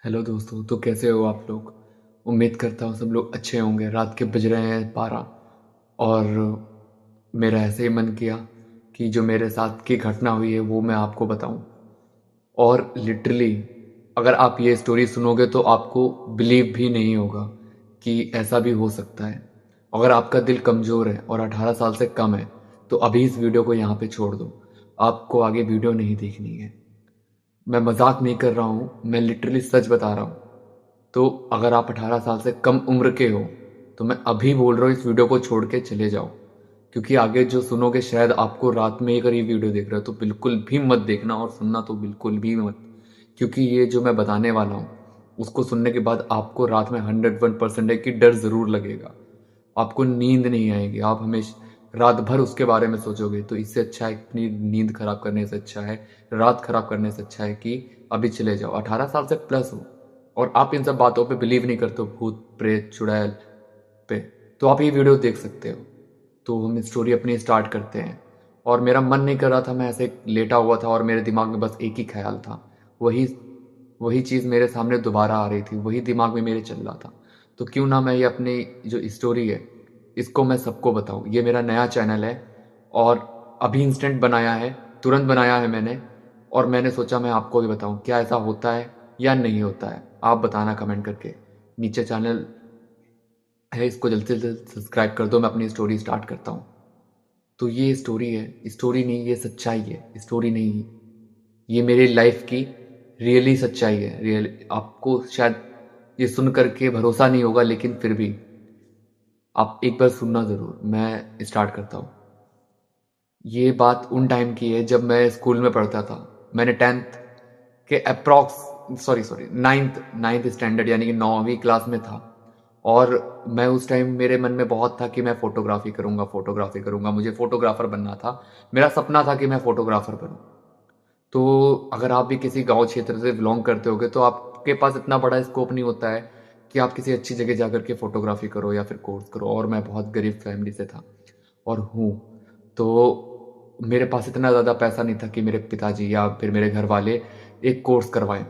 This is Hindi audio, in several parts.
हेलो दोस्तों। तो कैसे हो आप लोग? उम्मीद करता हूँ सब लोग अच्छे होंगे। रात के बज रहे हैं 12 और मेरा ऐसे ही मन किया कि जो मेरे साथ की घटना हुई है वो मैं आपको बताऊं। और लिटरली अगर आप ये स्टोरी सुनोगे तो आपको बिलीव भी नहीं होगा कि ऐसा भी हो सकता है। अगर आपका दिल कमज़ोर है और 18 साल से कम है तो अभी इस वीडियो को यहाँ पे छोड़ दो। आपको आगे वीडियो नहीं देखनी है। मैं मजाक नहीं कर रहा हूँ, मैं लिटरली सच बता रहा हूँ। तो अगर आप 18 साल से कम उम्र के हो तो मैं अभी बोल रहा हूँ इस वीडियो को छोड़ के चले जाओ। क्योंकि आगे जो सुनोगे शायद आपको रात में ही अगर ये वीडियो देख रहे हो तो बिल्कुल भी मत देखना, और सुनना तो बिल्कुल भी मत। क्योंकि ये जो मैं बताने वाला हूँ उसको सुनने के बाद आपको रात में 101% है कि डर ज़रूर लगेगा। आपको नींद नहीं आएगी, आप हमेशा रात भर उसके बारे में सोचोगे। तो इससे अच्छा है, अपनी नींद खराब करने से अच्छा है, रात खराब करने से अच्छा है कि अभी चले जाओ। 18 साल से प्लस हो और आप इन सब बातों पे बिलीव नहीं करते हो, भूत प्रेत चुड़ैल पे, तो आप ये वीडियो देख सकते हो। तो हम स्टोरी अपनी स्टार्ट करते हैं। और मेरा मन नहीं कर रहा था, मैं ऐसे लेटा हुआ था और मेरे दिमाग में बस एक ही ख्याल था। वही वही चीज़ मेरे सामने दोबारा आ रही थी, वही दिमाग में मेरे चल रहा था। तो क्यों ना मैं ये अपनी जो स्टोरी है इसको मैं सबको बताऊं। ये मेरा नया चैनल है और अभी इंस्टेंट बनाया है, तुरंत बनाया है मैंने। और मैंने सोचा मैं आपको भी बताऊं क्या ऐसा होता है या नहीं होता है। आप बताना कमेंट करके। नीचे चैनल है, इसको जल्द से जल्द सब्सक्राइब कर दो। मैं अपनी स्टोरी स्टार्ट करता हूँ। तो ये स्टोरी है, स्टोरी नहीं, ये सच्चाई है, स्टोरी नहीं। ये मेरी लाइफ की रियली सच्चाई है। रियल आपको शायद ये सुन करके भरोसा नहीं होगा, लेकिन फिर भी आप एक बार सुनना ज़रूर। मैं स्टार्ट करता हूँ। ये बात उन टाइम की है जब मैं स्कूल में पढ़ता था। मैंने 10th के approx sorry ninth ninth standard यानी कि 9वीं क्लास में था। और मैं उस टाइम मेरे मन में बहुत था कि मैं फोटोग्राफी करूंगा, फोटोग्राफी करूंगा, मुझे फोटोग्राफर बनना था। मेरा सपना था कि मैं फोटोग्राफर बनूं। तो अगर आप भी किसी गांव क्षेत्र से बिलोंग करते होगे तो आपके पास इतना बड़ा स्कोप नहीं होता है कि आप किसी अच्छी जगह जाकर के फोटोग्राफी करो या फिर कोर्स करो। और मैं बहुत गरीब फैमिली से था और हूँ। तो मेरे पास इतना ज़्यादा पैसा नहीं था कि मेरे पिताजी या फिर मेरे घर वाले एक कोर्स करवाएं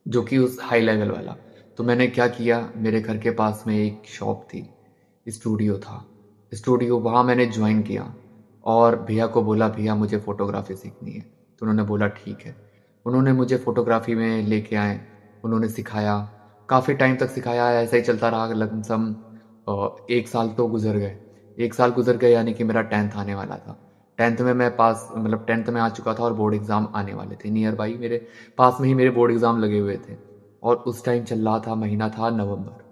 जो कि उस हाई लेवल वाला। तो मैंने क्या किया, मेरे घर के पास में एक शॉप थी, स्टूडियो था, स्टूडियो वहाँ मैंने ज्वाइन किया। और भैया को बोला भैया मुझे फ़ोटोग्राफी सीखनी है। तो उन्होंने बोला ठीक है। उन्होंने मुझे फ़ोटोग्राफी में लेके आए, उन्होंने सिखाया, काफ़ी टाइम तक सिखाया। ऐसा ही चलता रहा लमसम 1 साल तो गुजर गए। 1 साल गुजर गए यानी कि मेरा 10th आने वाला था। 10th में मैं पास, मतलब 10th में आ चुका था और बोर्ड एग्ज़ाम आने वाले थे। नियर बाई मेरे पास में ही मेरे बोर्ड एग्ज़ाम लगे हुए थे। और उस टाइम चल रहा था, महीना था नवंबर।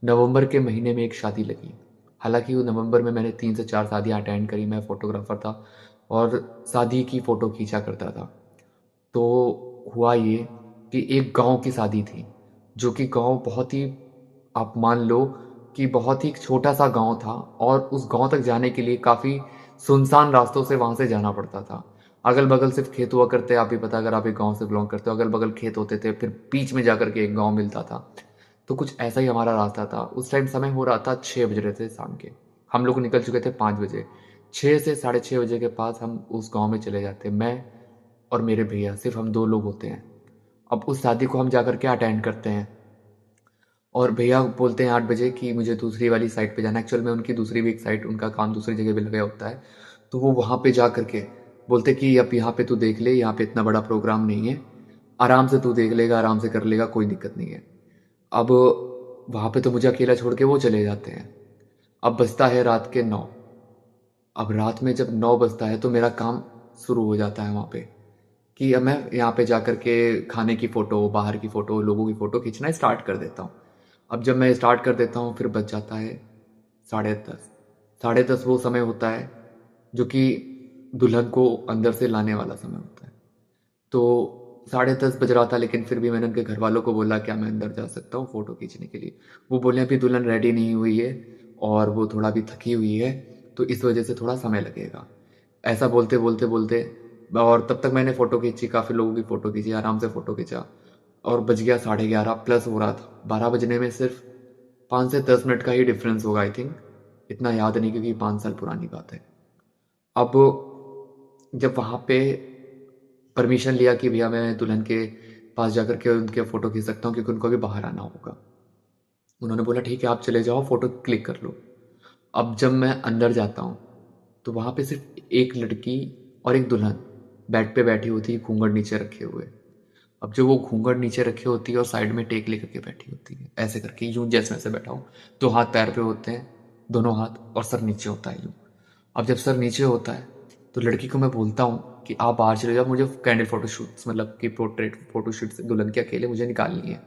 नवंबर के महीने में एक शादी लगी। हालांकि वो नवंबर में मैंने 3 से 4 शादियाँ अटेंड करी। मैं फोटोग्राफर था और शादी की फ़ोटो खींचा करता था। तो हुआ ये कि एक गांव की शादी थी, जो कि गांव बहुत ही, आप मान लो कि बहुत ही छोटा सा गांव था। और उस गांव तक जाने के लिए काफ़ी सुनसान रास्तों से वहां से जाना पड़ता था। अगल बगल सिर्फ खेत हुआ करते, आप ही पता अगर आप एक गांव से बिलोंग करते हो, अगल बगल खेत होते थे, फिर बीच में जाकर के एक गांव मिलता था। तो कुछ ऐसा ही हमारा रास्ता था। उस टाइम समय हो रहा था 6 बज रहे थे शाम के। हम लोग निकल चुके थे 5 बजे। 6 से 6:30 बजे के पास हम उस गांव में चले जाते, मैं और मेरे भैया, सिर्फ हम दो लोग होते हैं। अब उस शादी को हम जाकर के अटेंड करते हैं और भैया बोलते हैं 8 बजे कि मुझे दूसरी वाली साइड पे जाना है। एक्चुअल में उनकी दूसरी भी एक साइड, उनका काम दूसरी जगह भी लगा होता है। तो वो वहाँ पे जा करके बोलते कि अब यहाँ पे तू देख ले, यहाँ पे इतना बड़ा प्रोग्राम नहीं है, आराम से तू देख लेगा, आराम से कर लेगा, कोई दिक्कत नहीं है। अब वहाँ पे तो मुझे अकेला छोड़ के वो चले जाते हैं। अब बजता है रात के 9। अब रात में जब 9 बजता है तो मेरा काम शुरू हो जाता है वहाँ पे कि अब मैं यहाँ पे जाकर के खाने की फ़ोटो, बाहर की फ़ोटो, लोगों की फ़ोटो खींचना स्टार्ट कर देता हूँ। अब जब मैं स्टार्ट कर देता हूँ फिर बज जाता है 10:30। 10:30 वो समय होता है जो कि दुल्हन को अंदर से लाने वाला समय होता है। तो 10:30 बज रहा था, लेकिन फिर भी मैंने उनके घर वालों को बोला क्या मैं अंदर जा सकता हूँ फ़ोटो खींचने के लिए। वो बोले अभी दुल्हन रेडी नहीं हुई है और वो थोड़ा भी थकी हुई है, तो इस वजह से थोड़ा समय लगेगा। ऐसा बोलते बोलते बोलते और तब तक मैंने फ़ोटो खींची, काफ़ी लोगों की फ़ोटो खींची, आराम से फ़ोटो खींचा। और बज गया 11:30 प्लस हो रहा था। 12 बजने में सिर्फ 5 से 10 मिनट का ही डिफरेंस होगा आई थिंक। इतना याद नहीं क्योंकि 5 साल पुरानी बात है। अब जब वहाँ पे परमिशन लिया कि भैया मैं दुल्हन के पास जाकर के उनके फ़ोटो खींच सकता हूँ क्योंकि उनको अभी बाहर आना होगा। उन्होंने बोला ठीक है आप चले जाओ, फ़ोटो क्लिक कर लो। अब जब मैं अंदर जाता हूँ तो वहाँ पे सिर्फ एक लड़की और एक दुल्हन बेड पे बैठी होती है, घूंघट नीचे रखे हुए। अब जो वो घूंघट नीचे रखी होती है और साइड में टेक लेकर के बैठी होती है, ऐसे करके यूं जैसे मैं से बैठा हूँ, दो हाथ पैर पे होते हैं, दोनों हाथ, और सर नीचे होता है यूं। अब जब सर नीचे होता है तो लड़की को मैं बोलता हूँ कि आप बाहर चले जाओ, मुझे कैंडल फोटोशूट मतलब कि पोर्ट्रेट फोटोशूट से दुल्हन के अकेले मुझे निकालनी है।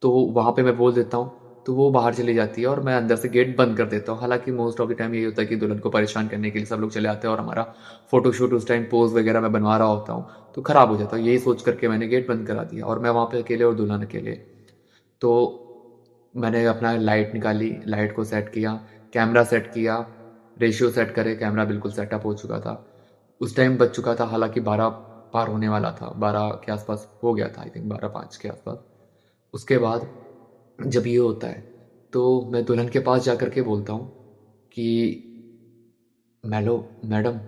तो वहाँ पे मैं बोल देता हूँ, तो वो बाहर चली जाती है और मैं अंदर से गेट बंद कर देता हूँ। हालांकि मोस्ट ऑफ द टाइम यही होता है कि दुल्हन को परेशान करने के लिए सब लोग चले आते हैं और हमारा फोटोशूट उस टाइम पोज वगैरह मैं बनवा रहा होता हूँ तो खराब हो जाता है। यही सोच करके मैंने गेट बंद करा दिया और मैं वहाँ पे अकेले और दुल्हन अकेले। तो मैंने अपना लाइट निकाली, लाइट को सेट किया, कैमरा सेट किया, रेशियो सेट करे, कैमरा बिल्कुल सेटअप हो चुका था। उस टाइम बज चुका था, हालांकि 12 पार होने वाला था, 12 के आसपास हो गया था, आई थिंक 12:05 के आसपास। उसके बाद जब ये होता है तो मैं दुल्हन के पास जाकर के बोलता हूँ कि मैलो मैडम,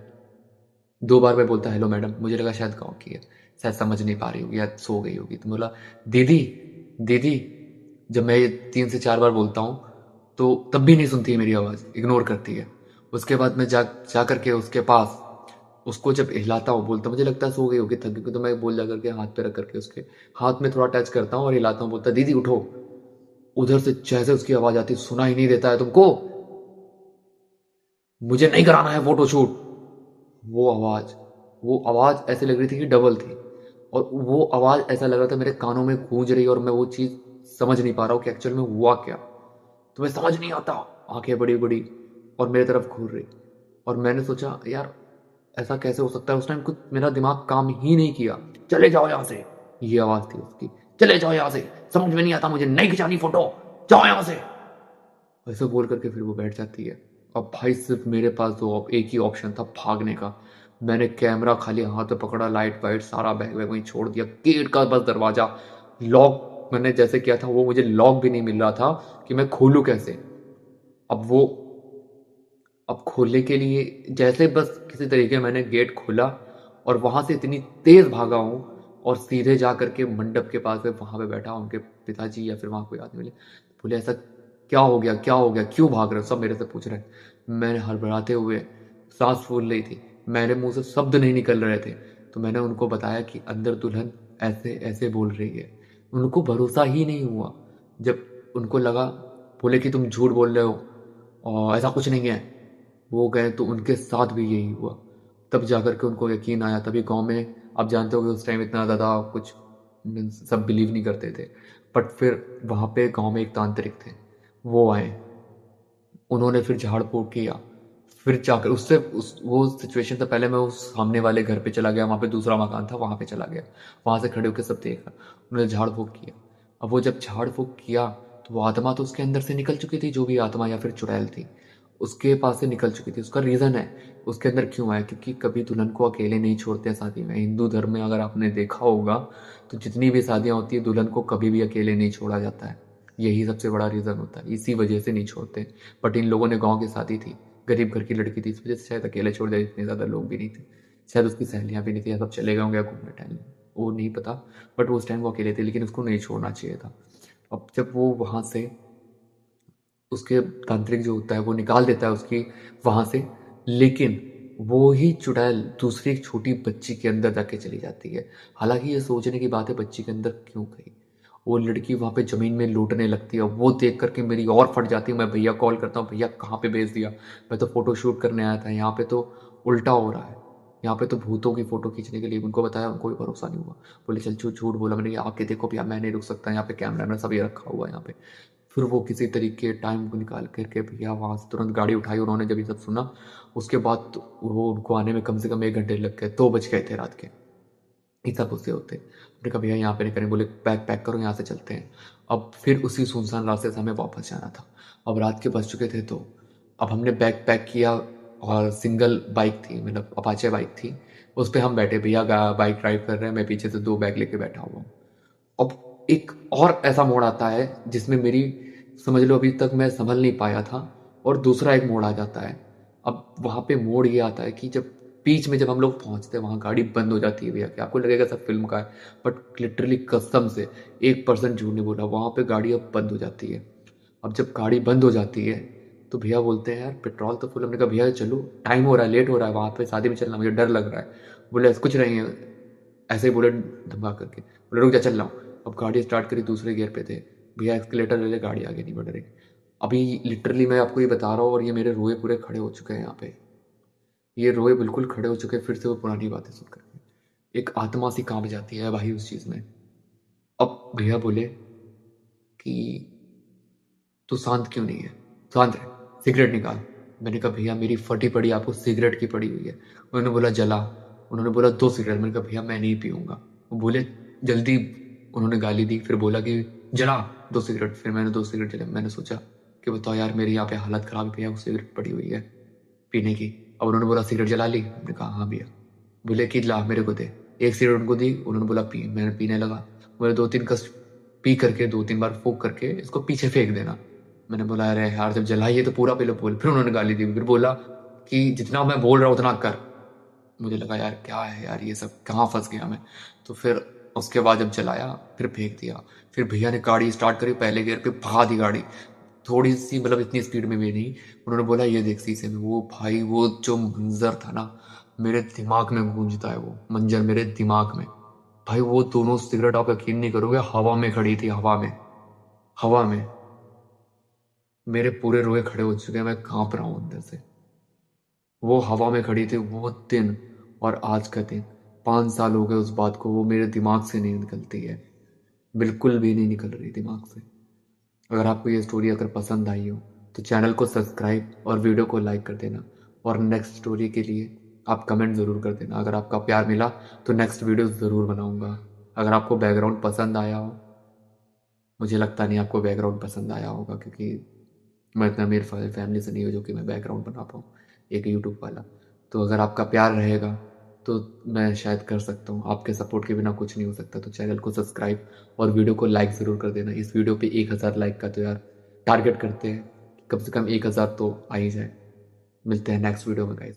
2 बार मैं बोलता हेलो मैडम, मुझे लगा शायद गाँव की है, शायद समझ नहीं पा रही होगी या सो गई होगी। तो बोला दीदी दीदी। जब मैं ये 3 से 4 बार बोलता हूँ तो तब भी नहीं सुनती है मेरी आवाज़, इग्नोर करती है। उसके बाद मैं जा करके उसके पास उसको जब हिलाता हूँ, बोलता मुझे लगता है सो गई होगी, थक गई, तो मैं बोल जा करके हाथ पे रख करके उसके हाथ में थोड़ा टच करता हूँ और हिलाता हूँ, बोलता दीदी उठो। उधर से जैसे उसकी आवाज़ आती, सुना ही नहीं देता है तुमको, मुझे नहीं कराना है फोटो शूट। वो आवाज़ वो आवाज़ ऐसे लग रही थी कि डबल थी, और वो आवाज़ ऐसा लग रहा था मेरे कानों में गूंज रही, और मैं वो चीज़ समझ नहीं पा रहा हूँ कि एक्चुअल में हुआ क्या। तुम्हें समझ नहीं आता, आंखें बड़ी बड़ी और मेरी तरफ घूर रही। और मैंने सोचा यार ऐसा कैसे हो सकता है, उस टाइम कुछ मेरा दिमाग काम ही नहीं किया। चले जाओ यहाँ से, ये आवाज़ थी उसकी, चले जाओ यहाँ से, समझ में नहीं आता, मुझे नहीं खिंचानी फोटो, जाओ यहाँ से। ऐसे बोल करके फिर वो बैठ जाती है। अब भाई सिर्फ मेरे पास एक ही ऑप्शन था, भागने का। मैंने कैमरा खाली हाथ में पकड़ा, लाइट वाइट सारा बैग वैग वहीं छोड़ दिया, गेट का बस दरवाजा लॉक मैंने जैसे किया था, वो मुझे लॉक भी नहीं मिल रहा था कि मैं खोलूं कैसे। अब वो अब खोलने के लिए जैसे बस किसी तरीके मैंने गेट खोला और वहां से इतनी तेज भागा हूं और सीधे जा करके मंडप के पास में वहां पे बैठा, उनके पिताजी या फिर वहां कोई आदमी मिले, बोले ऐसा क्या हो गया, क्या हो गया, क्यों भाग रहे हो, सब मेरे से पूछ रहे हैं। मैंने हड़बड़ाते हुए, सांस फूल रही थी, मेरे मुंह से शब्द नहीं निकल रहे थे, तो मैंने उनको बताया कि अंदर दुल्हन ऐसे ऐसे बोल रही है। उनको भरोसा ही नहीं हुआ। जब उनको लगा, बोले कि तुम झूठ बोल रहे हो और ऐसा कुछ नहीं है, वो गए तो उनके साथ भी यही हुआ। तब जाकर के उनको यकीन आया। तभी गांव में आप जानते हो कि उस टाइम इतना ज़्यादा कुछ सब बिलीव नहीं करते थे, बट फिर वहाँ पे गांव में एक तांत्रिक थे, वो आए, उन्होंने फिर झाड़ फूक किया। फिर जाकर उससे वो सिचुएशन से पहले मैं उस सामने वाले घर पे चला गया, वहाँ पे दूसरा मकान था, वहाँ पे चला गया, वहाँ से खड़े होकर सब देखा, उन्होंने झाड़ फूक किया। अब वो जब झाड़ फूक किया तो वो आत्मा तो उसके अंदर से निकल चुकी थी, जो भी आत्मा या फिर चुड़ैल थी उसके पास से निकल चुकी थी। उसका रीज़न है उसके अंदर क्यों आया, क्योंकि कभी दुल्हन को अकेले नहीं छोड़ते हैं शादी में। हिंदू धर्म में अगर आपने देखा होगा तो जितनी भी शादियाँ होती है दुल्हन को कभी भी अकेले नहीं छोड़ा जाता है। यही सबसे बड़ा रीज़न होता है, इसी वजह से नहीं छोड़ते। बट इन लोगों ने गाँव की शादी थी, गरीब घर की लड़की थी, इस वजह से शायद अकेले छोड़ दिया। इतने ज़्यादा लोग भी नहीं थे, शायद उसकी सहेलियाँ भी नहीं थी, या सब चले गए होंगे घूमने टहलने, वो नहीं पता। बट उस टाइम वो अकेले थे, लेकिन उसको नहीं छोड़ना चाहिए था। अब जब वो वहाँ से उसके तांत्रिक जो होता है वो निकाल देता है उसकी वहाँ से, लेकिन वो ही चुड़ैल दूसरी एक छोटी बच्ची के अंदर जाके चली जाती है। हालांकि ये सोचने की बात है बच्ची के अंदर क्यों गई। वो लड़की वहाँ पे ज़मीन में लौटने लगती है, वो देख करके मेरी और फट जाती है। मैं भैया कॉल करता हूँ, भैया कहाँ पे भेज दिया, मैं तो फ़ोटो शूट करने आया था, यहाँ पे तो उल्टा हो रहा है, यहाँ पे तो भूतों की फ़ोटो खींचने के लिए। उनको बताया, उनको भी भरोसा नहीं हुआ, बोले चल झूठ बोला। मैंने आके देखो भैया मैं नहीं रुक सकता, यहाँ पे कैमरा में सब ये रखा हुआ है यहाँ पे। फिर वो किसी तरीके टाइम को निकाल करके भैया वहाँ से तुरंत गाड़ी उठाई उन्होंने। जब ये सब सुना उसके बाद तो वो उनको आने में कम से कम 1 घंटे लग गए, 2 बज गए थे रात के, इतना गुस्से होते। मैंने कहा भैया यहाँ पे नहीं करें, बोले बैग पैक करो यहाँ से चलते हैं। अब फिर उसी सुनसान रास्ते से हमें वापस जाना था। अब रात के बज चुके थे, तो अब हमने बैग पैक किया और सिंगल बाइक थी, मतलब अपाचे बाइक थी, उस पर हम बैठे। भैया बाइक ड्राइव कर रहे हैं, मैं पीछे से 2 बैग लेके बैठा हुआ हूँ। अब एक और ऐसा मोड़ आता है जिसमें मेरी, समझ लो अभी तक मैं संभल नहीं पाया था, और दूसरा एक मोड़ आ जाता है। अब वहाँ पे मोड़ ये आता है कि जब बीच में जब हम लोग पहुंचते हैं वहां गाड़ी बंद हो जाती है भैया, कि आपको लगेगा सब फिल्म का है, बट लिटरली कसम से 1% झूठ नहीं बोला, वहां पे गाड़ी अब बंद हो जाती है। अब जब गाड़ी बंद हो जाती है तो भैया बोलते हैं यार पेट्रोल तो फुल। हमने कहा भैया चलो, टाइम हो रहा है, लेट हो रहा है, वहां पे शादी में चलना, मुझे डर लग रहा है। बोले कुछ नहीं है, ऐसे ही बोले धमका करके। बोले रुक जा, चल रहा हूँ। अब गाड़ी स्टार्ट करी, दूसरे गियर पे थे भैया, एक्सकलेटर ले ले, गाड़ी आगे नहीं बढ़ रही। अभी लिटरली मैं आपको ये बता रहा हूँ और ये मेरे रोए पूरे खड़े हो चुके हैं यहाँ पे, ये रोए बिल्कुल खड़े हो चुके हैं फिर से वो पुरानी बातें सुन करके। एक आत्मा सी कांप जाती है भाई उस चीज़ में। अब भैया बोले कि तू शांत क्यों नहीं है, शांत रहे, सिगरेट निकाल। मैंने कहा भैया मेरी फटी पड़ी आपको सिगरेट की पड़ी हुई है। उन्होंने बोला जला। उन्होंने बोला 2 सिगरेट। मैंने कहा भैया मैं नहीं पीऊंगा। वो बोले जल्दी। उन्होंने गाली दी, फिर बोला कि जला 2 सिगरेट। फिर मैंने 2 सिगरेट जला। मैंने सोचा कि बताओ यार मेरी यहाँ पे हालत खराब है भैया, वो सिगरेट पड़ी हुई है पीने की। अब उन्होंने बोला सिगरेट जला ली। मैंने कहा हाँ भैया। बोले कि ला मेरे को दे। एक सिगरेट उनको दी, उन्होंने बोला पी। मैंने पीने लगा। बोले 2-3 कस पी करके 2-3 बार फूक करके इसको पीछे फेंक देना। मैंने बोला अरे यार जब जलाइए तो पूरा पहले बोल। फिर उन्होंने गाली दी, फिर बोला कि जितना मैं बोल रहा हूँ उतना कर। मुझे लगा यार क्या है यार, ये सब कहाँ फंस गया मैं। तो फिर उसके बाद जब जलाया फिर फेंक दिया। फिर भैया ने गाड़ी स्टार्ट करी, पहले गियर पे भगा दी गाड़ी, थोड़ी सी मतलब इतनी स्पीड में भी नहीं। उन्होंने बोला ये देख शीशे में। वो भाई वो जो मंजर था ना, मेरे दिमाग में गूंजता है वो मंजर मेरे दिमाग में। भाई वो दोनों सिगरेट आप यकीन नहीं करोगे हवा में खड़ी थी, हवा में, हवा में। मेरे पूरे रोए खड़े हो चुके हैं, मैं कांप रहा हूँ अंदर से। वो हवा में खड़ी थी वो दिन और आज का दिन, 5 साल हो गए उस बात को, वो मेरे दिमाग से नहीं निकलती है, बिल्कुल भी नहीं निकल रही दिमाग से। अगर आपको ये स्टोरी अगर पसंद आई हो तो चैनल को सब्सक्राइब और वीडियो को लाइक कर देना। और नेक्स्ट स्टोरी के लिए आप कमेंट ज़रूर कर देना। अगर आपका प्यार मिला तो नेक्स्ट वीडियो ज़रूर बनाऊंगा। अगर आपको बैकग्राउंड पसंद आया हो, मुझे लगता नहीं आपको बैकग्राउंड पसंद आया होगा, क्योंकि मैं इतना मेरे फैमिली से नहीं हो जो कि मैं बैकग्राउंड बना पाऊँ एक यूट्यूब वाला। तो अगर आपका प्यार रहेगा तो मैं शायद कर सकता हूँ। आपके सपोर्ट के बिना कुछ नहीं हो सकता। तो चैनल को सब्सक्राइब और वीडियो को लाइक ज़रूर कर देना। इस वीडियो पे 1000 लाइक का तो यार टारगेट करते हैं, कम से कम 1000 तो आ ही जाए। मिलते हैं नेक्स्ट वीडियो में गाइस।